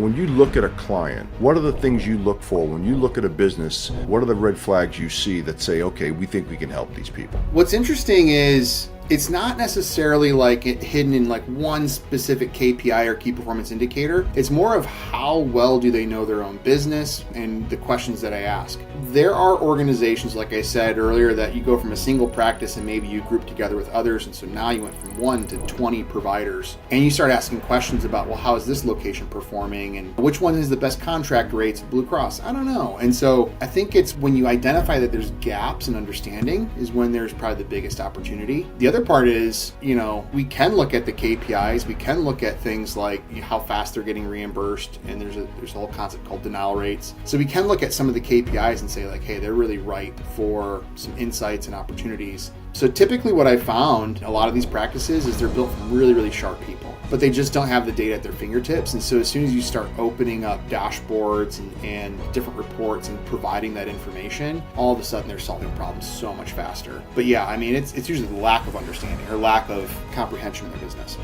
When you look at a client, what are the things you look for? When you look at a business, what are the red flags you see that say, okay, we think we can help these people? What's interesting is it's not necessarily like it hidden in like one specific KPI or key performance indicator. It's more of how well do they know their own business and the questions that I ask. There are organizations, like I said earlier, that you go from a single practice and maybe you group together with others. And so now you went from 1 to 20 providers and you start asking questions about, well, how is this location performing? And which one is the best contract rates of Blue Cross? I don't know. And so I think it's when you identify that there's gaps in understanding is when there's probably the biggest opportunity. The other part is, we can look at the KPIs. We can look at things like how fast they're getting reimbursed, and there's a whole concept called denial rates. So we can look at some of the KPIs and say like, hey, they're really ripe for some insights and opportunities. So typically what I found, a lot of these practices is they're built from really, really sharp people, but they just don't have the data at their fingertips. And so as soon as you start opening up dashboards and different reports and providing that information, all of a sudden they're solving problems so much faster. But yeah, I mean, it's usually the lack of understanding or lack of comprehension of their business.